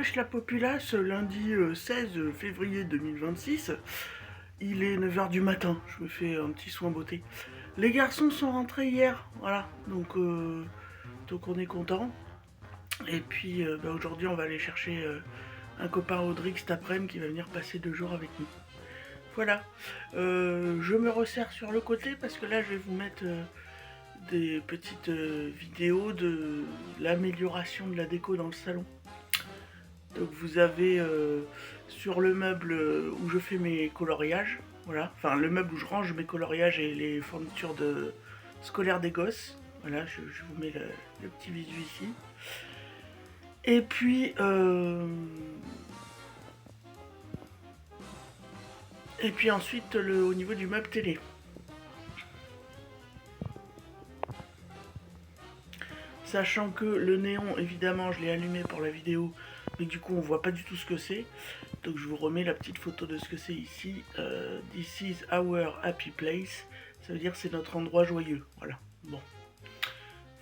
Wesh la populace, lundi 16 février 2026, il est 9 h du matin, je me fais un petit soin beauté. Les garçons sont rentrés hier, voilà, donc on est content. Et puis aujourd'hui on va aller chercher un copain Audrix cet après-midi qui va venir passer 2 jours avec nous. Voilà, je me resserre sur le côté parce que là je vais vous mettre des petites vidéos de l'amélioration de la déco dans le salon. Donc vous avez sur le meuble où je fais mes coloriages, voilà, enfin le meuble où je range mes coloriages et les fournitures scolaires des gosses, voilà, je vous mets le petit visu ici. Et puis ensuite au niveau du meuble télé. Sachant que le néon, évidemment, je l'ai allumé pour la vidéo, mais du coup, on voit pas du tout ce que c'est. Donc, je vous remets la petite photo de ce que c'est ici. This is our happy place. Ça veut dire c'est notre endroit joyeux. Voilà. Bon.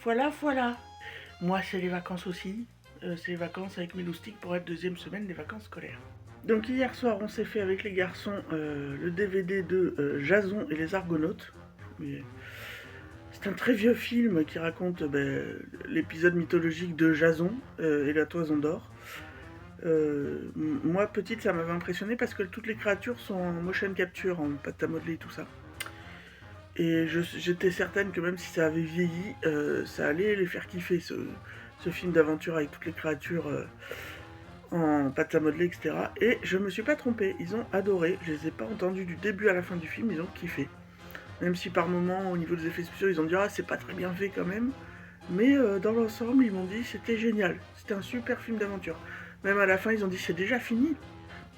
Voilà. Moi, c'est les vacances aussi. C'est les vacances avec mes loustiques pour être deuxième semaine des vacances scolaires. Donc, hier soir, on s'est fait avec les garçons le DVD de Jason et les Argonautes. Mais c'est un très vieux film qui raconte l'épisode mythologique de Jason et la Toison d'Or. Moi, petite, ça m'avait impressionné parce que toutes les créatures sont en motion capture, en pâte à modeler et tout ça. Et j'étais certaine que même si ça avait vieilli, ça allait les faire kiffer, ce film d'aventure avec toutes les créatures en pâte à modeler, etc. Et je me suis pas trompée, ils ont adoré. Je les ai pas entendus du début à la fin du film, ils ont kiffé. Même si par moments, au niveau des effets spéciaux, ils ont dit « Ah, c'est pas très bien fait quand même ». Mais dans l'ensemble, ils m'ont dit « C'était génial, c'était un super film d'aventure ». Même à la fin, ils ont dit « C'est déjà fini ».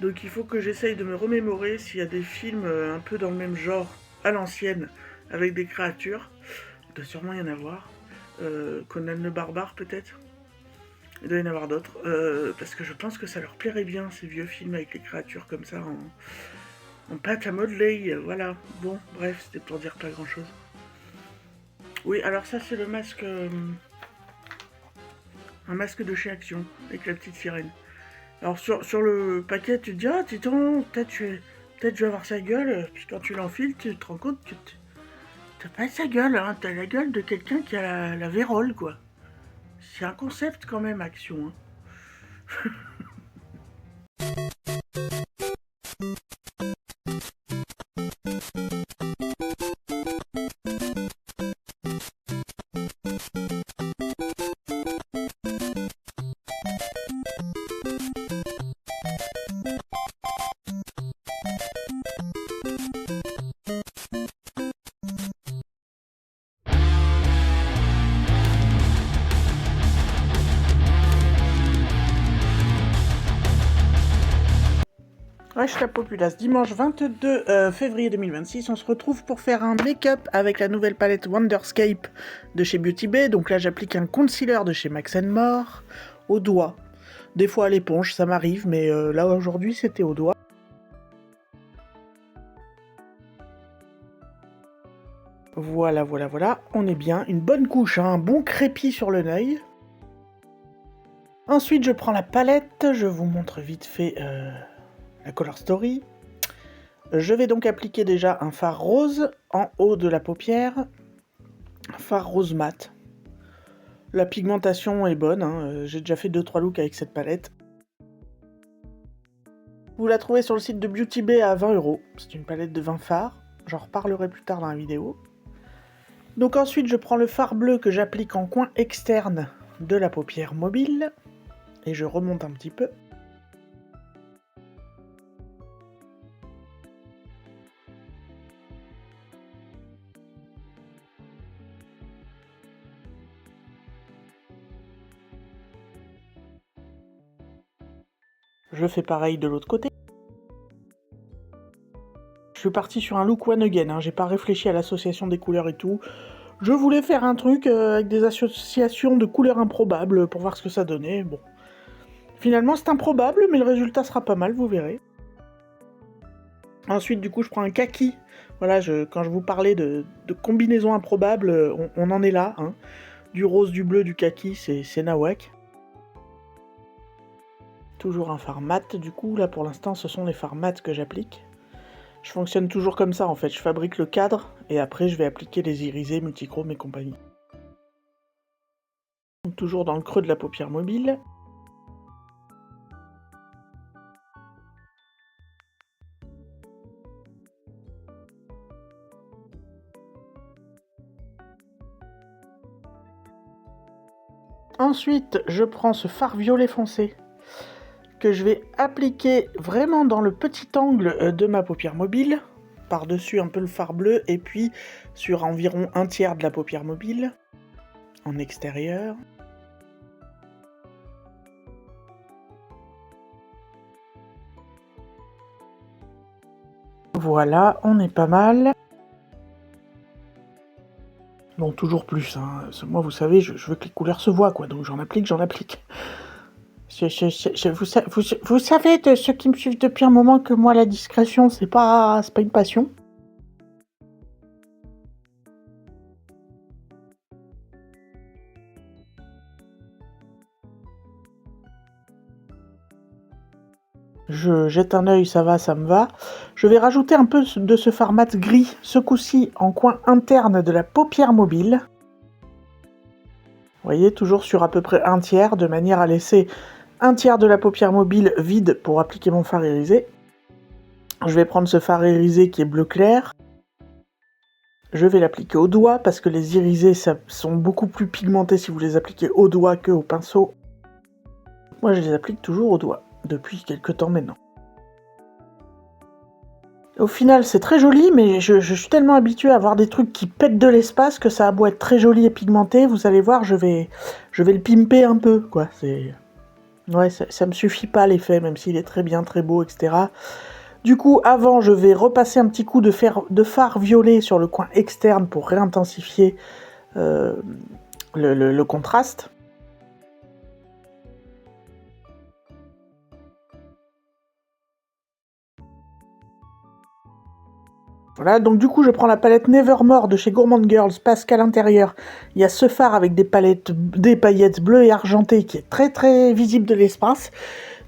Donc il faut que j'essaye de me remémorer s'il y a des films un peu dans le même genre, à l'ancienne, avec des créatures. Il doit sûrement y en avoir. Conan le Barbare, peut-être. Il doit y en avoir d'autres. Parce que je pense que ça leur plairait bien, ces vieux films avec les créatures comme ça, en pâte à modeler, voilà. Bon, bref, c'était pour dire pas grand chose. Oui, alors ça c'est le masque... un masque de chez Action, avec la petite sirène. Alors sur le paquet, tu te dis, ah, tiens, peut-être je vais avoir sa gueule, puis quand tu l'enfiles, tu te rends compte que t'as pas sa gueule, hein, t'as la gueule de quelqu'un qui a la vérole, quoi. C'est un concept quand même, Action, hein. Wesh la populace, dimanche 22 février 2026, on se retrouve pour faire un make-up avec la nouvelle palette Wonderscape de chez Beauty Bay. Donc là j'applique un concealer de chez Max More au doigt. Des fois à l'éponge, ça m'arrive, mais là aujourd'hui c'était au doigt. Voilà, on est bien. Une bonne couche, hein, un bon crépi sur le œil. Ensuite je prends la palette, je vous montre vite fait... la Color Story. Je vais donc appliquer déjà un fard rose en haut de la paupière. Fard rose mat. La pigmentation est bonne, hein. J'ai déjà fait 2-3 looks avec cette palette. Vous la trouvez sur le site de Beauty Bay à 20 €. C'est une palette de 20 fards. J'en reparlerai plus tard dans la vidéo. Donc ensuite je prends le fard bleu que j'applique en coin externe de la paupière mobile. Et je remonte un petit peu. Je fais pareil de l'autre côté. Je suis parti sur un look one again, hein. J'ai pas réfléchi à l'association des couleurs et tout. Je voulais faire un truc avec des associations de couleurs improbables pour voir ce que ça donnait. Bon. Finalement c'est improbable, mais le résultat sera pas mal, vous verrez. Ensuite du coup je prends un kaki. Voilà, quand je vous parlais de combinaison improbable, on en est là, hein. Du rose, du bleu, du kaki, c'est nawak. Toujours un fard mat, du coup, là pour l'instant ce sont les fards mat que j'applique. Je fonctionne toujours comme ça en fait, je fabrique le cadre et après je vais appliquer les irisés, multichromes et compagnie. Donc, toujours dans le creux de la paupière mobile. Ensuite, je prends ce fard violet foncé que je vais appliquer vraiment dans le petit angle de ma paupière mobile, par-dessus un peu le fard bleu, et puis sur environ un tiers de la paupière mobile, en extérieur. Voilà, on est pas mal. Bon, toujours plus, hein. Moi vous savez, je veux que les couleurs se voient, quoi, donc j'en applique. Vous savez, de ceux qui me suivent depuis un moment, que moi la discrétion c'est pas une passion. Je jette un œil, ça va, ça me va. Je vais rajouter un peu de ce fard mat gris, ce coup-ci en coin interne de la paupière mobile. Vous voyez, toujours sur à peu près un tiers, de manière à laisser un tiers de la paupière mobile vide pour appliquer mon fard irisé. Je vais prendre ce fard irisé qui est bleu clair. Je vais l'appliquer au doigt, parce que les irisés sont beaucoup plus pigmentés si vous les appliquez au doigt que au pinceau. Moi, je les applique toujours au doigt, depuis quelques temps maintenant. Au final, c'est très joli, mais je suis tellement habituée à avoir des trucs qui pètent de l'espace que ça a beau être très joli et pigmenté, vous allez voir, je vais le pimper un peu, quoi. Ouais, ça me suffit pas l'effet, même s'il est très bien, très beau, etc. Du coup, avant, je vais repasser un petit coup de fard violet sur le coin externe pour réintensifier le contraste. Voilà, donc du coup je prends la palette Nevermore de chez Gourmand Girls, parce qu'à l'intérieur, il y a ce fard avec des paillettes bleues et argentées qui est très très visible de l'espace.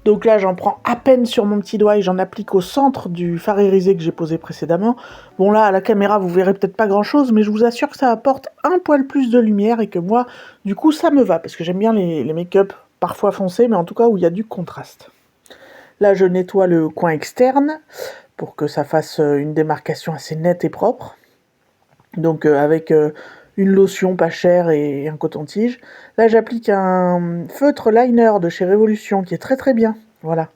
Donc là j'en prends à peine sur mon petit doigt et j'en applique au centre du fard irisé que j'ai posé précédemment. Bon là à la caméra vous verrez peut-être pas grand chose, mais je vous assure que ça apporte un poil plus de lumière et que moi du coup ça me va, parce que j'aime bien les make-up parfois foncés, mais en tout cas où il y a du contraste. Là je nettoie le coin externe pour que ça fasse une démarcation assez nette et propre. Donc avec une lotion pas chère et un coton-tige. Là j'applique un feutre liner de chez Révolution qui est très très bien. Voilà.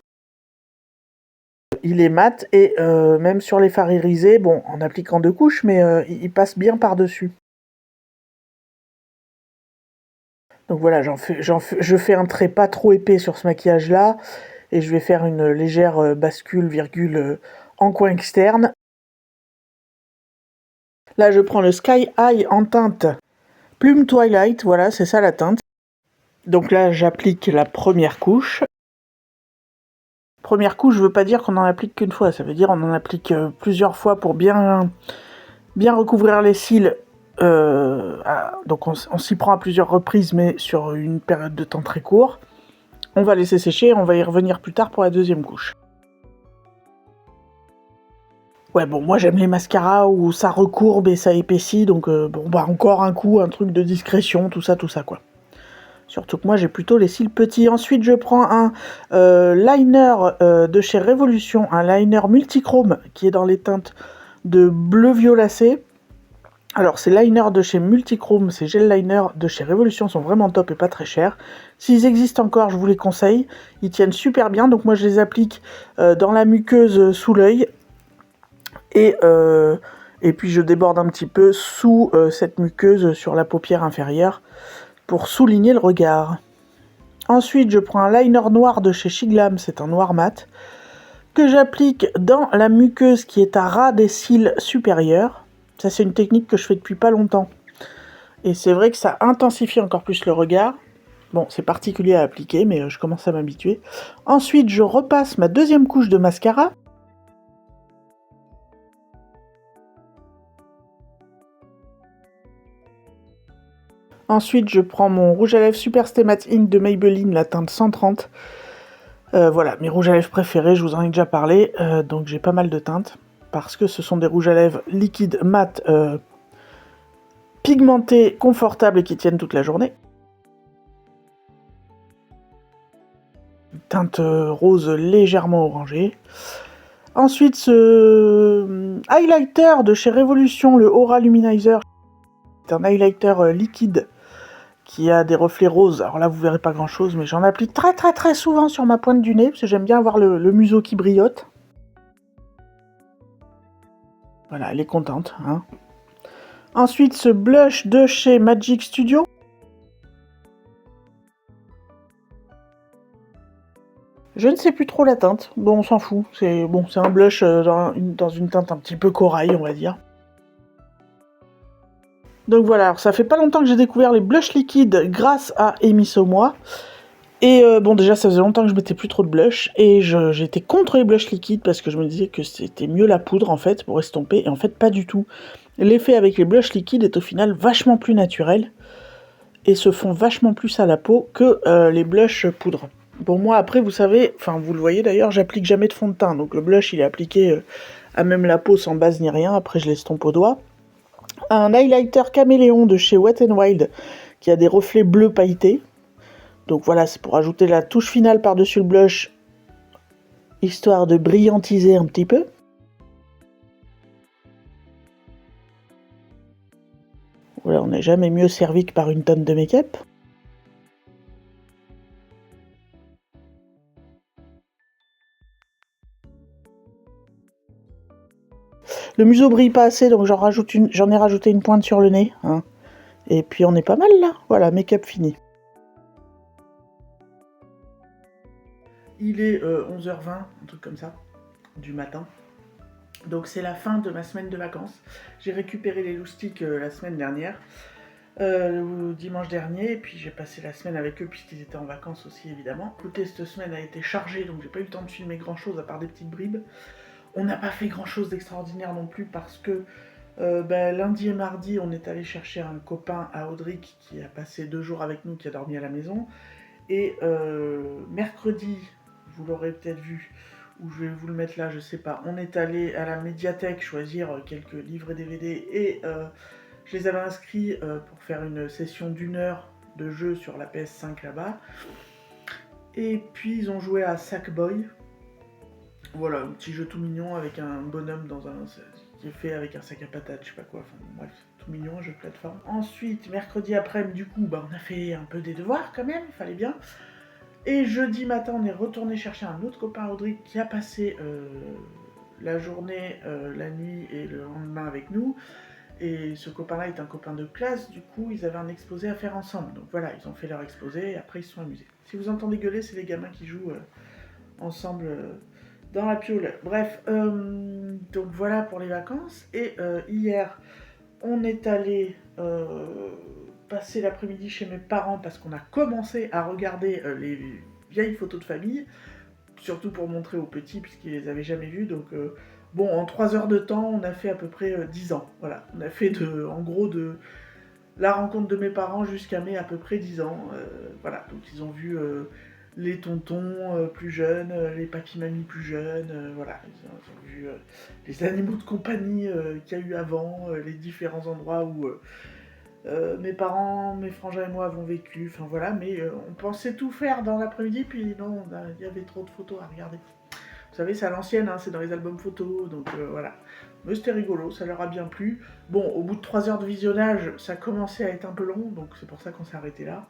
Il est mat et même sur les fards irisés, bon en appliquant 2 couches, mais il passe bien par-dessus. Donc voilà, je fais un trait pas trop épais sur ce maquillage là, et je vais faire une légère bascule, virgule en coin externe. Là, je prends le Sky High en teinte Plume Twilight, voilà, c'est ça la teinte. Donc là, j'applique la première couche. Première couche, je veux pas dire qu'on en applique qu'une fois, ça veut dire qu'on en applique plusieurs fois pour bien recouvrir les cils. Donc on s'y prend à plusieurs reprises, mais sur une période de temps très court. On va laisser sécher, on va y revenir plus tard pour la deuxième couche. Ouais, bon, moi j'aime les mascaras où ça recourbe et ça épaissit, donc bon, bah encore un coup, un truc de discrétion, tout ça, quoi. Surtout que moi j'ai plutôt les cils petits. Ensuite je prends un liner de chez Révolution, un liner multichrome qui est dans les teintes de bleu violacé. Alors ces liners de chez Multichrome, ces gel liners de chez Révolution sont vraiment top et pas très chers. S'ils existent encore, je vous les conseille. Ils tiennent super bien, donc moi je les applique dans la muqueuse sous l'œil. Et puis je déborde un petit peu sous cette muqueuse sur la paupière inférieure pour souligner le regard. Ensuite, je prends un liner noir de chez Shiglam, c'est un noir mat, que j'applique dans la muqueuse qui est à ras des cils supérieurs. Ça, c'est une technique que je fais depuis pas longtemps. Et c'est vrai que ça intensifie encore plus le regard. Bon, c'est particulier à appliquer, mais je commence à m'habituer. Ensuite, je repasse ma deuxième couche de mascara. Ensuite, je prends mon rouge à lèvres Super Stay Matte Ink de Maybelline, la teinte 130, Voilà, mes rouges à lèvres préférés, je vous en ai déjà parlé, donc j'ai pas mal de teintes, parce que ce sont des rouges à lèvres liquides, mat, pigmentés, confortables et qui tiennent toute la journée. Teinte rose légèrement orangée. Ensuite, ce highlighter de chez Révolution, le Aura Luminizer. C'est un highlighter liquide qui a des reflets roses. Alors là, vous verrez pas grand-chose, mais j'en applique très souvent sur ma pointe du nez, parce que j'aime bien avoir le museau qui brillote. Voilà, elle est contente. Hein. Ensuite, ce blush de chez Magic Studio. Je ne sais plus trop la teinte. Bon, on s'en fout. C'est un blush dans une teinte un petit peu corail, on va dire. Donc voilà, alors ça fait pas longtemps que j'ai découvert les blushs liquides grâce à Amy Saumois. Et bon, déjà, ça faisait longtemps que je mettais plus trop de blush. Et j'étais contre les blushs liquides parce que je me disais que c'était mieux la poudre, en fait, pour estomper. Et en fait, pas du tout. L'effet avec les blushs liquides est au final vachement plus naturel. Et se font vachement plus à la peau que les blushs poudre. Bon, moi, après, vous savez, enfin, vous le voyez d'ailleurs, j'applique jamais de fond de teint. Donc le blush, il est appliqué à même la peau sans base ni rien. Après, je l'estompe au doigt. Un highlighter caméléon de chez Wet n Wild qui a des reflets bleus pailletés. Donc voilà, c'est pour ajouter la touche finale par-dessus le blush, histoire de brillantiser un petit peu. Voilà, on n'est jamais mieux servi que par une tonne de make-up. Le museau brille pas assez, donc j'en ai rajouté une pointe sur le nez. Hein. Et puis on est pas mal là. Voilà, make-up fini. Il est 11h20, un truc comme ça, du matin. Donc c'est la fin de ma semaine de vacances. J'ai récupéré les loustiques la semaine dernière, le dimanche dernier, et puis j'ai passé la semaine avec eux puisqu'ils étaient en vacances aussi évidemment. Écoutez, cette semaine a été chargée, donc j'ai pas eu le temps de filmer grand chose à part des petites bribes. On n'a pas fait grand chose d'extraordinaire non plus parce que lundi et mardi on est allé chercher un copain à Audric qui a passé 2 jours avec nous, qui a dormi à la maison. Et mercredi, vous l'aurez peut-être vu, ou je vais vous le mettre là, je sais pas, on est allé à la médiathèque choisir quelques livres et DVD et je les avais inscrits pour faire une session d'1 heure de jeu sur la PS5 là-bas. Et puis ils ont joué à Sackboy. Voilà, un petit jeu tout mignon avec un bonhomme qui est fait avec un sac à patates, je sais pas quoi, enfin bref, tout mignon, un jeu de plateforme. Ensuite, mercredi après-midi, du coup, on a fait un peu des devoirs quand même, il fallait bien. Et jeudi matin, on est retourné chercher un autre copain Audric qui a passé la journée, la nuit et le lendemain avec nous. Et ce copain-là est un copain de classe, du coup, ils avaient un exposé à faire ensemble. Donc voilà, ils ont fait leur exposé et après ils se sont amusés. Si vous entendez gueuler, c'est les gamins qui jouent ensemble dans la piole. Bref, donc voilà pour les vacances. Et hier, on est allé passer l'après-midi chez mes parents parce qu'on a commencé à regarder les vieilles photos de famille, surtout pour montrer aux petits puisqu'ils les avaient jamais vues. Donc en 3 heures de temps, on a fait à peu près 10 ans. Voilà, on a fait en gros de la rencontre de mes parents jusqu'à mes à peu près 10 ans. Voilà, donc ils ont vu les tontons plus jeunes, les papy-mamies plus jeunes, voilà, ils ont vu les animaux de compagnie qu'il y a eu avant, les différents endroits où mes parents, mes frangins et moi avons vécu, enfin voilà, mais on pensait tout faire dans l'après-midi, puis non, il y avait trop de photos à regarder. Vous savez, c'est à l'ancienne, hein, c'est dans les albums photos, donc voilà. Mais c'était rigolo, ça leur a bien plu. Bon, au bout de 3 heures de visionnage, ça commençait à être un peu long, donc c'est pour ça qu'on s'est arrêté là.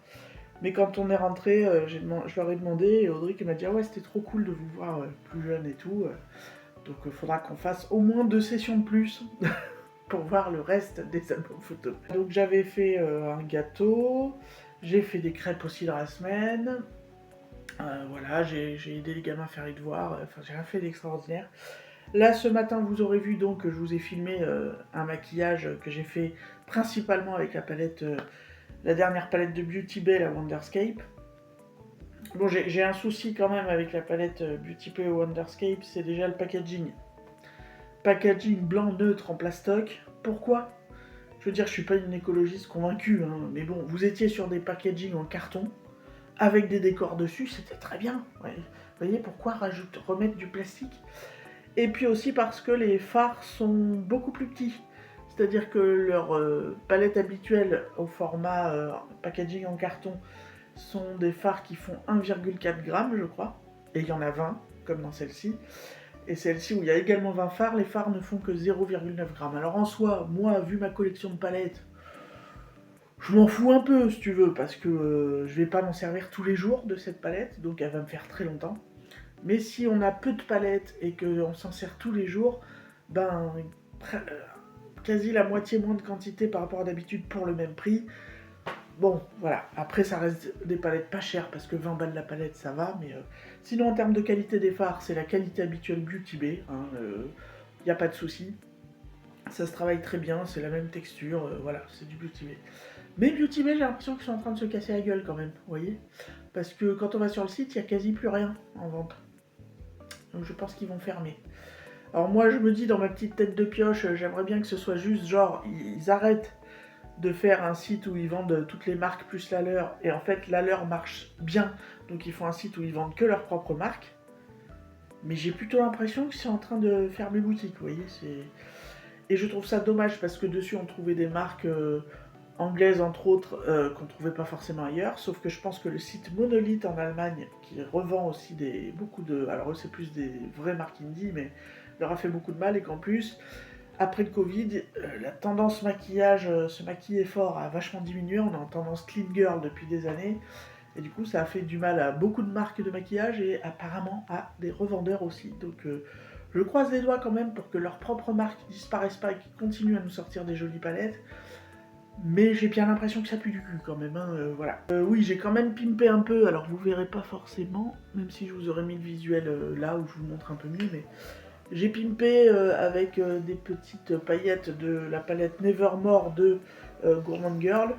Mais quand on est rentré, je leur ai demandé, et Audric m'a dit « Ah ouais, c'était trop cool de vous voir plus jeune et tout. Donc il faudra qu'on fasse au moins 2 sessions de plus pour voir le reste des albums photos. » Donc j'avais fait un gâteau, j'ai fait des crêpes aussi dans la semaine. Voilà, j'ai aidé les gamins à faire les devoirs, enfin j'ai rien fait d'extraordinaire. Là ce matin vous aurez vu donc que je vous ai filmé un maquillage que j'ai fait principalement avec la palette, la dernière palette de Beauty Bay, la Wonderscape. Bon, j'ai un souci quand même avec la palette Beauty Bay Wonderscape, c'est déjà le packaging. Packaging blanc neutre en plastoc. Pourquoi ? Je veux dire, je suis pas une écologiste convaincue, hein, mais bon, vous étiez sur des packaging en carton, avec des décors dessus, c'était très bien. Ouais. Vous voyez pourquoi remettre du plastique? Et puis aussi parce que les phares sont beaucoup plus petits. C'est-à-dire que leur palette habituelle au format packaging en carton sont des phares qui font 1,4 g, je crois. Et il y en a 20, comme dans celle-ci. Et celle-ci, où il y a également 20 phares, les phares ne font que 0,9 g. Alors en soi, moi, vu ma collection de palettes, je m'en fous un peu, si tu veux, parce que je vais pas m'en servir tous les jours de cette palette, donc elle va me faire très longtemps. Mais si on a peu de palettes et qu'on s'en sert tous les jours, ben, quasi la moitié moins de quantité par rapport à d'habitude pour le même prix. Bon, voilà. Après, ça reste des palettes pas chères parce que 20 balles la palette, ça va. Mais sinon, en termes de qualité des phares, c'est la qualité habituelle Beauty Bay. Y a pas de souci. Ça se travaille très bien, c'est la même texture. Voilà, c'est du Beauty Bay. Mais Beauty Bay, j'ai l'impression qu'ils sont en train de se casser la gueule quand même, vous voyez. Parce que quand on va sur le site, il n'y a quasi plus rien en vente. Donc je pense qu'ils vont fermer. Alors moi, je me dis dans ma petite tête de pioche, j'aimerais bien que ce soit juste genre, ils arrêtent de faire un site où ils vendent toutes les marques plus la leur, et en fait la leur marche bien, donc ils font un site où ils vendent que leurs propres marques. Mais j'ai plutôt l'impression que c'est en train de fermer boutique, vous voyez. Et je trouve ça dommage parce que dessus on trouvait des marques anglaises entre autres qu'on trouvait pas forcément ailleurs, sauf que je pense que le site Monolith en Allemagne, qui revend aussi beaucoup de... Alors eux c'est plus des vraies marques indie, mais leur a fait beaucoup de mal, et qu'en plus, après le Covid, la tendance maquillage, se maquiller fort a vachement diminué, on est en tendance clean girl depuis des années, et du coup ça a fait du mal à beaucoup de marques de maquillage et apparemment à des revendeurs aussi, donc je croise les doigts quand même pour que leurs propres marques disparaissent pas et qu'ils continuent à nous sortir des jolies palettes. Mais j'ai bien l'impression que ça pue du cul quand même, hein, voilà. Oui, j'ai quand même pimpé un peu, alors vous verrez pas forcément, même si je vous aurais mis le visuel là où je vous montre un peu mieux, mais j'ai pimpé avec des petites paillettes de la palette Nevermore de Gourmand Girl,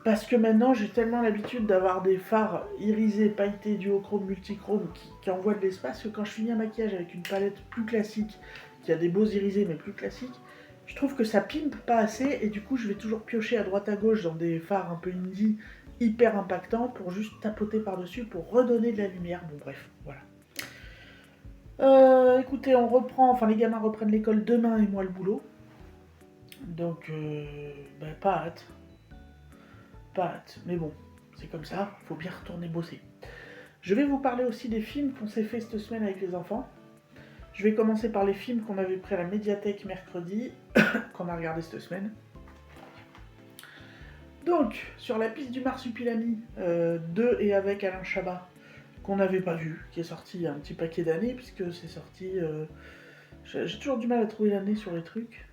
parce que maintenant j'ai tellement l'habitude d'avoir des fards irisés, pailletés, duochrome, multichrome qui envoient de l'espace, que quand je finis un maquillage avec une palette plus classique, qui a des beaux irisés mais plus classiques, je trouve que ça pimpe pas assez, et du coup je vais toujours piocher à droite à gauche dans des fards un peu indie, hyper impactants, pour juste tapoter par-dessus, pour redonner de la lumière. Bon bref, voilà. Écoutez, on reprend, enfin les gamins reprennent l'école demain et moi le boulot. Donc, pas hâte. Pas hâte, mais bon, c'est comme ça, faut bien retourner bosser. Je vais vous parler aussi des films qu'on s'est fait cette semaine avec les enfants. Je vais commencer par les films qu'on avait pris à la médiathèque mercredi, qu'on a regardé cette semaine. Donc, sur La piste du marsupilami, de et avec Alain Chabat, qu'on n'avait pas vu, qui est sorti il y a un petit paquet d'années, puisque c'est sorti... j'ai toujours du mal à trouver l'année sur les trucs.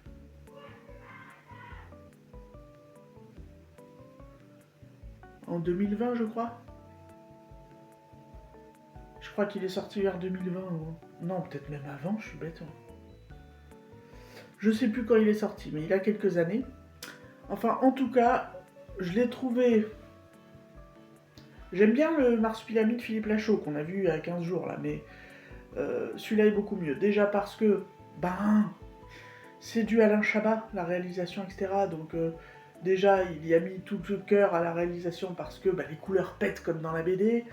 En 2020, je crois. Je crois qu'il est sorti vers 2020. Non, peut-être même avant, je suis bête. Je sais plus quand il est sorti, mais il a quelques années. Enfin, en tout cas, je l'ai trouvé... J'aime bien le marsupilami de Philippe Lachaud, qu'on a vu il y a 15 jours, là, mais celui-là est beaucoup mieux. Déjà parce que, c'est du Alain Chabat, la réalisation, etc. Donc, déjà, il y a mis tout le cœur à la réalisation parce que les couleurs pètent comme dans la BD.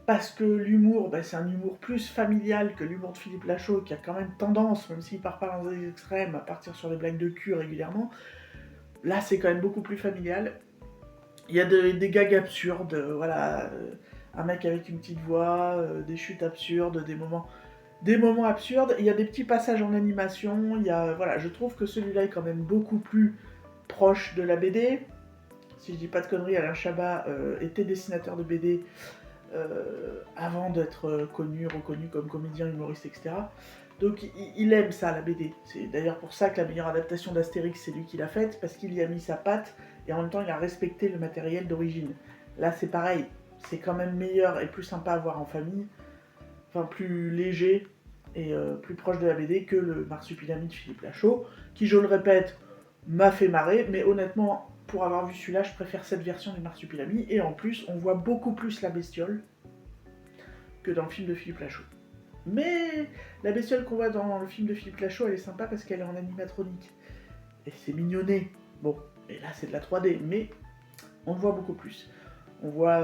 Parce que l'humour, c'est un humour plus familial que l'humour de Philippe Lachaud, qui a quand même tendance, même s'il part pas dans des extrêmes, à partir sur des blagues de cul régulièrement. Là, c'est quand même beaucoup plus familial. Il y a des gags absurdes, voilà, un mec avec une petite voix, des chutes absurdes, des moments absurdes. Il y a des petits passages en animation. Voilà, je trouve que celui-là est quand même beaucoup plus proche de la BD. Si je dis pas de conneries, Alain Chabat était dessinateur de BD. Avant d'être reconnu comme comédien, humoriste, etc. Donc il aime ça, la BD. C'est d'ailleurs pour ça que la meilleure adaptation d'Astérix, c'est lui qui l'a faite, parce qu'il y a mis sa patte, et en même temps il a respecté le matériel d'origine. Là c'est pareil, c'est quand même meilleur et plus sympa à voir en famille, enfin plus léger et plus proche de la BD que le Marsupilami de Philippe Lachaud, qui, je le répète, m'a fait marrer, mais honnêtement, pour avoir vu celui-là, je préfère cette version du Marsupilami, et en plus, on voit beaucoup plus la bestiole que dans le film de Philippe Lachaud. Mais la bestiole qu'on voit dans le film de Philippe Lachaud, elle est sympa parce qu'elle est en animatronique. Et c'est mignonné. Bon, et là c'est de la 3D, mais on voit beaucoup plus. On voit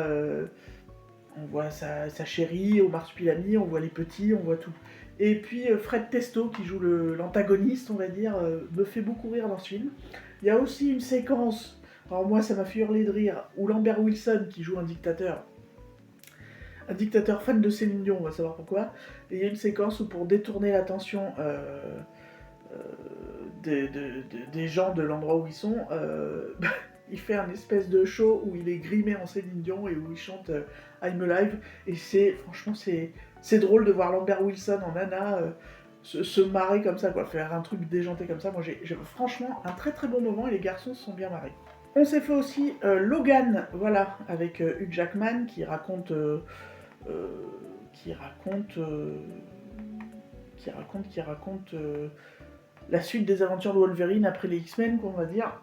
On voit sa chérie, Omar Spilani, on voit les petits, on voit tout. Et puis Fred Testo, qui joue l'antagoniste, on va dire, me fait beaucoup rire dans ce film. Il y a aussi une séquence, alors moi ça m'a fait hurler de rire, où Lambert Wilson, qui joue un dictateur fan de Céline Dion, on va savoir pourquoi, et il y a une séquence où pour détourner l'attention euh, des gens de l'endroit où ils sont, il fait un espèce de show où il est grimé en Céline Dion et où il chante I'm Alive, et franchement c'est drôle de voir Lambert Wilson en nana se marrer comme ça, quoi, faire un truc déjanté comme ça. Moi j'ai franchement un très très bon moment et les garçons se sont bien marrés. On s'est fait aussi Logan, voilà, avec Hugh Jackman qui raconte euh, qui raconte qui raconte la suite des aventures de Wolverine après les X-Men, qu'on va dire.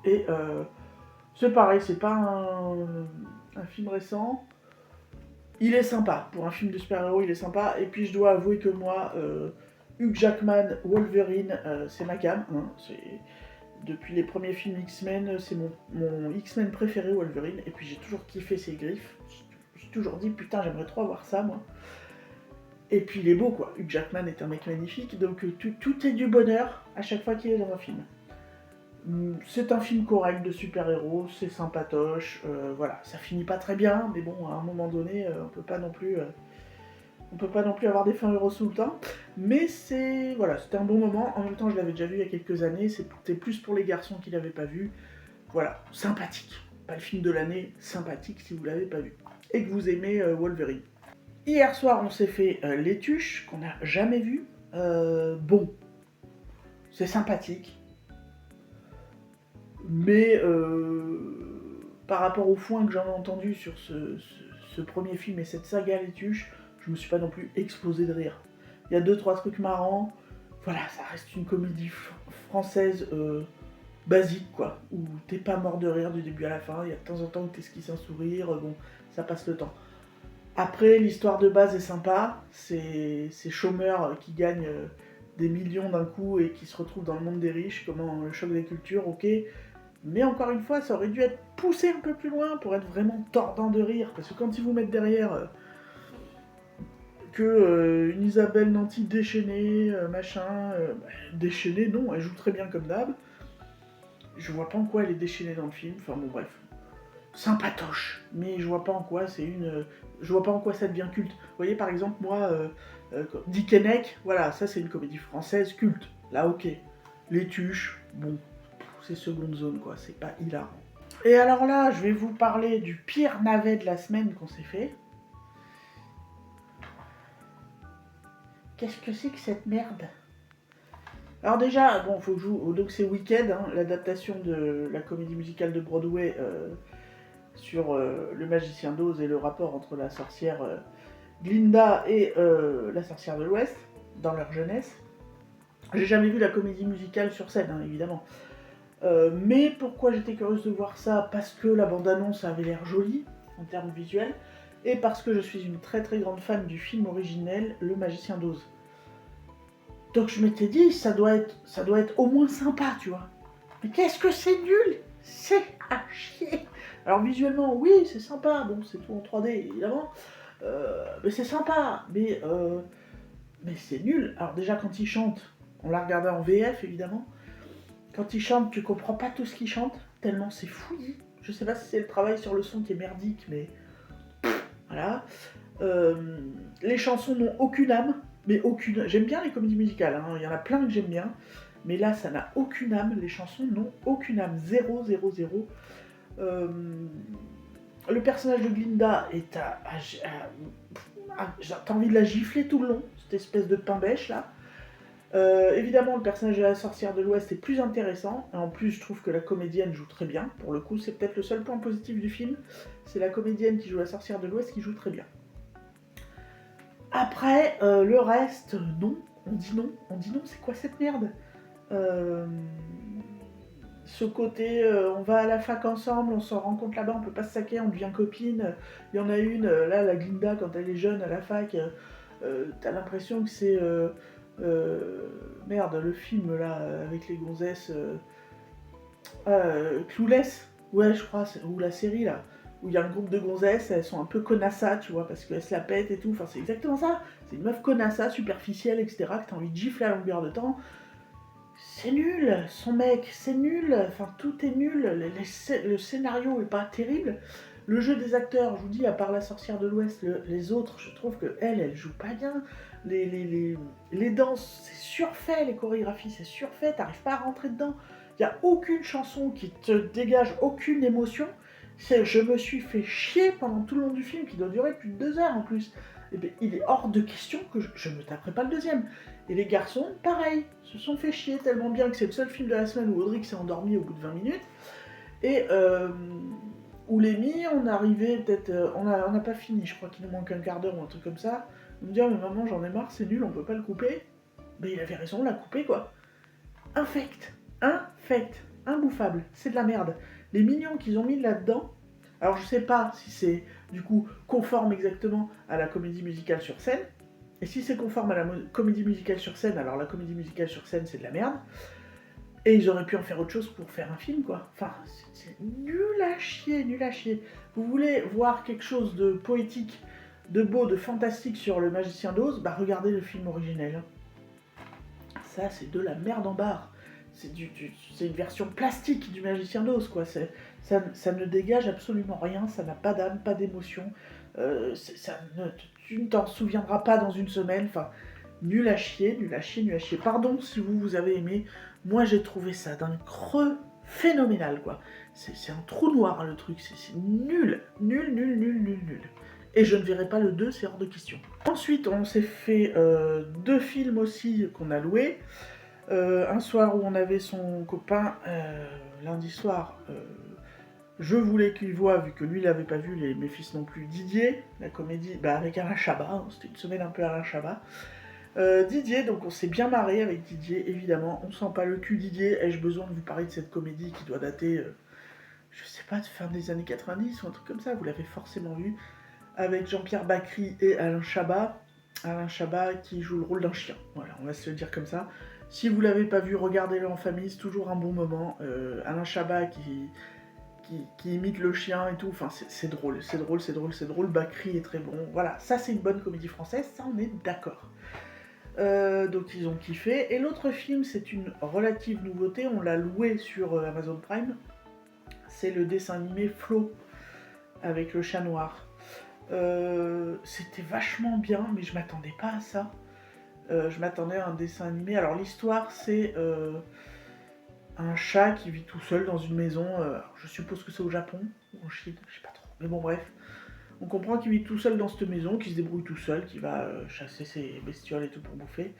Et c'est pareil, c'est pas un film récent. Il est sympa, pour un film de super-héros, il est sympa. Et puis je dois avouer que moi, Hugh Jackman, Wolverine, c'est ma came. Hein. Depuis les premiers films X-Men, c'est mon X-Men préféré, Wolverine. Et puis j'ai toujours kiffé ses griffes. J'ai toujours dit, putain, j'aimerais trop avoir ça, moi. Et puis il est beau, quoi. Hugh Jackman est un mec magnifique, donc tout est du bonheur à chaque fois qu'il est dans un film. C'est un film correct de super-héros, c'est sympatoche, voilà. Ça finit pas très bien, mais bon, à un moment donné, on peut pas non plus avoir des fins heureuses tout le temps. Mais c'était un bon moment. En même temps, je l'avais déjà vu il y a quelques années, c'était plus pour les garçons qui l'avaient pas vu. Voilà, sympathique. Pas le film de l'année, sympathique si vous l'avez pas vu. Et que vous aimez Wolverine. Hier soir, on s'est fait Les Tuches, qu'on n'a jamais vu. Bon, c'est sympathique. Mais par rapport au foin que j'en ai entendu sur ce premier film et cette saga Les Tuches, je me suis pas non plus explosé de rire. Il y a 2-3 trucs marrants. Voilà, ça reste une comédie française basique, quoi. Où t'es pas mort de rire du début à la fin. Il y a de temps en temps où t'esquisses un sourire. Bon, ça passe le temps. Après, l'histoire de base est sympa. C'est ces chômeurs qui gagnent des millions d'un coup et qui se retrouvent dans le monde des riches, comment le choc des cultures, ok. Mais encore une fois, ça aurait dû être poussé un peu plus loin pour être vraiment tordant de rire. Parce que quand ils vous mettent derrière une Isabelle Nanty déchaînée, déchaînée, non, elle joue très bien comme d'hab. Je vois pas en quoi elle est déchaînée dans le film. Enfin bon, bref. Sympatoche, mais je vois pas en quoi je vois pas en quoi ça devient culte. Vous voyez, par exemple, moi, Dick and Neck, voilà, ça c'est une comédie française culte. Là, ok. Les Tuches, bon, c'est seconde zone, quoi, c'est pas hilarant. Et alors là, je vais vous parler du pire navet de la semaine qu'on s'est fait. Qu'est-ce que c'est que cette merde? Alors déjà, bon, faut que je joue, donc c'est Wicked, hein, l'adaptation de la comédie musicale de Broadway sur le magicien d'Oz et le rapport entre la sorcière Glinda et la sorcière de l'Ouest, dans leur jeunesse. J'ai jamais vu la comédie musicale sur scène, hein, évidemment. Mais pourquoi j'étais curieuse de voir ça? Parce que la bande-annonce avait l'air jolie, en termes visuels, et parce que je suis une très très grande fan du film originel, Le Magicien d'Oz. Donc je m'étais dit, ça doit être au moins sympa, tu vois. Mais qu'est-ce que c'est nul! C'est à chier! Alors visuellement, oui, c'est sympa, bon, c'est tout en 3D, évidemment, mais c'est sympa, mais c'est nul. Alors déjà, quand il chante, on l'a regardé en VF, évidemment, quand il chante, tu comprends pas tout ce qu'il chante, tellement c'est fouillis. Je sais pas si c'est le travail sur le son qui est merdique, mais voilà. Les chansons n'ont aucune âme, mais aucune. J'aime bien les comédies musicales, hein. Il y en a plein que j'aime bien, mais là, ça n'a aucune âme. Les chansons n'ont aucune âme, 0, 0, 0. Le personnage de Glinda est t'as envie de la gifler tout le long, cette espèce de pain bêche là. Évidemment, le personnage de la sorcière de l'Ouest est plus intéressant. En plus, je trouve que la comédienne joue très bien. Pour le coup, c'est peut-être le seul point positif du film. C'est la comédienne qui joue la sorcière de l'Ouest qui joue très bien. Après, le reste, non. On dit non, c'est quoi cette merde? Ce côté, on va à la fac ensemble, on se rencontre là-bas, on peut pas se saquer, on devient copine. Il y en a une, là, la Glinda, quand elle est jeune à la fac, t'as l'impression que c'est... merde, le film là, avec les gonzesses... Clueless, ouais, je crois, ou la série là. où il y a un groupe de gonzesses, elles sont un peu connassas, tu vois, parce qu'elles se la pètent et tout, enfin c'est exactement ça, c'est une meuf connassa, superficielle, etc., que t'as envie de gifler à longueur de temps. C'est nul, son mec, c'est nul, enfin tout est nul, le scénario est pas terrible, le jeu des acteurs, je vous dis, à part la sorcière de l'Ouest, les autres, je trouve que elle joue pas bien, les danses, c'est surfait, les chorégraphies, c'est surfait, t'arrives pas à rentrer dedans, il y a aucune chanson qui te dégage aucune émotion, je me suis fait chier pendant tout le long du film, qui doit durer plus de 2 heures en plus, et bien, il est hors de question que je me taperai pas le deuxième. Et les garçons, pareil, se sont fait chier tellement bien que c'est le seul film de la semaine où Audric s'est endormi au bout de 20 minutes. Et où Lémi, on arrivait peut-être... on n'a pas fini, je crois qu'il nous manque un quart d'heure ou un truc comme ça. On me dit, ah, mais maman, j'en ai marre, c'est nul, on peut pas le couper. Ben il avait raison, on l'a coupé quoi. Infect, imbouffable, c'est de la merde. Les mignons qu'ils ont mis là-dedans, alors je sais pas si c'est du coup conforme exactement à la comédie musicale sur scène, et si c'est conforme à la comédie musicale sur scène, alors la comédie musicale sur scène c'est de la merde, et ils auraient pu en faire autre chose pour faire un film quoi. Enfin, c'est nul à chier, nul à chier. Vous voulez voir quelque chose de poétique, de beau, de fantastique sur le Magicien d'Oz, bah regardez le film originel. Ça c'est de la merde en barre. C'est une version plastique du Magicien d'Oz, quoi. Ça ne dégage absolument rien, ça n'a pas d'âme, pas d'émotion. Tu ne t'en souviendras pas dans une semaine. Enfin, nul à chier, nul à chier, nul à chier. Pardon si vous avez aimé. Moi, j'ai trouvé ça d'un creux phénoménal, quoi. C'est un trou noir, le truc. C'est nul, nul, nul, nul, nul, nul. Et je ne verrai pas le 2, c'est hors de question. Ensuite, on s'est fait 2 films aussi qu'on a loués. Un soir où on avait son copain, lundi soir, je voulais qu'il voie, vu que lui il n'avait pas vu, mes fils non plus, Didier, la comédie, avec Alain Chabat, hein, c'était une semaine un peu Alain Chabat. Didier, donc on s'est bien marré avec Didier, évidemment, on sent pas le cul Didier, ai-je besoin de vous parler de cette comédie qui doit dater, je sais pas, de fin des années 90 ou un truc comme ça, vous l'avez forcément vu, avec Jean-Pierre Bacry et Alain Chabat qui joue le rôle d'un chien, voilà, on va se le dire comme ça. Si vous l'avez pas vu, regardez-le en famille, c'est toujours un bon moment. Alain Chabat qui imite le chien et tout, enfin c'est drôle. Bacri est très bon. Voilà, ça c'est une bonne comédie française, ça on est d'accord. Donc ils ont kiffé. Et l'autre film, c'est une relative nouveauté, on l'a loué sur Amazon Prime. C'est le dessin animé Flo, avec le chat noir. C'était vachement bien, mais je m'attendais pas à ça. Je m'attendais à un dessin animé. Alors l'histoire, c'est un chat qui vit tout seul dans une maison. Je suppose que c'est au Japon ou en Chine, je sais pas trop. Mais bon, bref. On comprend qu'il vit tout seul dans cette maison, qu'il se débrouille tout seul, qu'il va chasser ses bestioles et tout pour bouffer.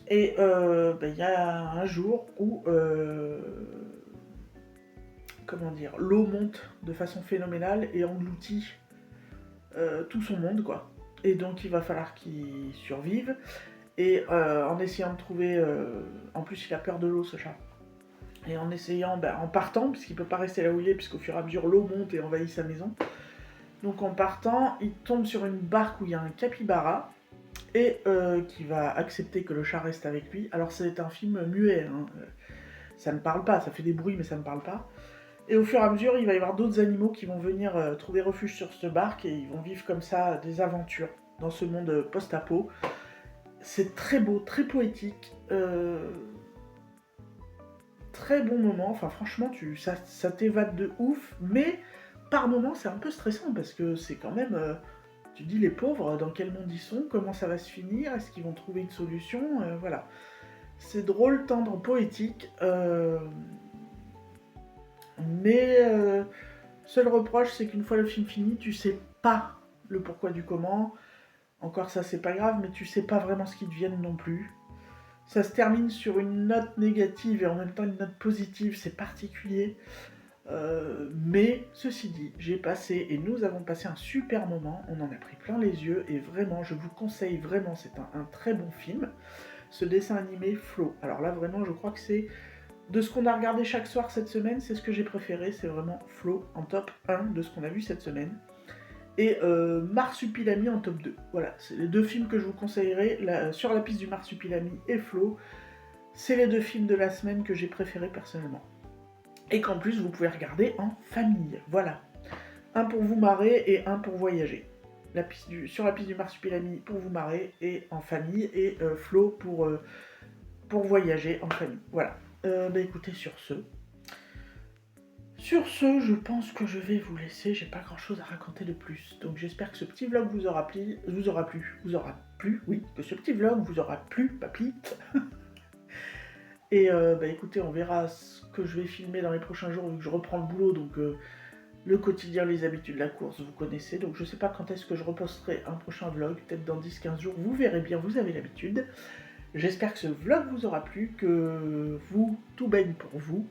Et y a un jour où l'eau monte de façon phénoménale et engloutit tout son monde, quoi. Et donc il va falloir qu'il survive. Et en essayant de trouver... en plus, il a peur de l'eau, ce chat. Et en essayant, en partant, puisqu'il peut pas rester là où il est, puisqu'au fur et à mesure, l'eau monte et envahit sa maison. Donc en partant, il tombe sur une barque où il y a un capybara, et qui va accepter que le chat reste avec lui. Alors c'est un film muet, hein. Ça ne parle pas, ça fait des bruits, mais ça ne parle pas. Et au fur et à mesure, il va y avoir d'autres animaux qui vont venir trouver refuge sur cette barque, et ils vont vivre comme ça des aventures dans ce monde post-apo. C'est très beau, très poétique, très bon moment, enfin franchement ça t'évade de ouf, mais par moments c'est un peu stressant parce que c'est quand même, tu te dis les pauvres, dans quel monde ils sont, comment ça va se finir, est-ce qu'ils vont trouver une solution, voilà. C'est drôle, tendre, poétique, mais seul reproche c'est qu'une fois le film fini, tu sais pas le pourquoi du comment. Encore ça c'est pas grave, mais tu sais pas vraiment ce qu'ils deviennent non plus. Ça se termine sur une note négative et en même temps une note positive, c'est particulier. Mais ceci dit, et nous avons passé un super moment, on en a pris plein les yeux et vraiment, je vous conseille vraiment, c'est un très bon film. Ce dessin animé Flo. Alors là vraiment, je crois que c'est de ce qu'on a regardé chaque soir cette semaine, c'est ce que j'ai préféré, c'est vraiment Flo en top 1 de ce qu'on a vu cette semaine. Et Marsupilami en top 2. Voilà, c'est les 2 films que je vous conseillerais, Sur la piste du Marsupilami et Flo. C'est les 2 films de la semaine que j'ai préférés personnellement. Et qu'en plus, vous pouvez regarder en famille, voilà. Un pour vous marrer et un pour voyager. Sur la piste du Marsupilami pour vous marrer et en famille, et Flo pour voyager en famille. Voilà. Écoutez, sur ce, je pense que je vais vous laisser. J'ai pas grand chose à raconter de plus. Donc j'espère que ce petit vlog vous aura plu, oui, que ce petit vlog vous aura plu, papy. Et écoutez, on verra ce que je vais filmer dans les prochains jours vu que je reprends le boulot. Donc le quotidien, les habitudes, la course, vous connaissez. Donc je sais pas quand est-ce que je reposterai un prochain vlog, peut-être dans 10-15 jours. Vous verrez bien, vous avez l'habitude. J'espère que ce vlog vous aura plu, que vous, tout baigne pour vous.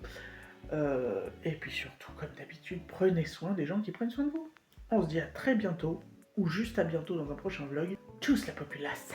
Et puis surtout, comme d'habitude, prenez soin des gens qui prennent soin de vous. On se dit à très bientôt, ou juste à bientôt dans un prochain vlog. Tchuss la populace!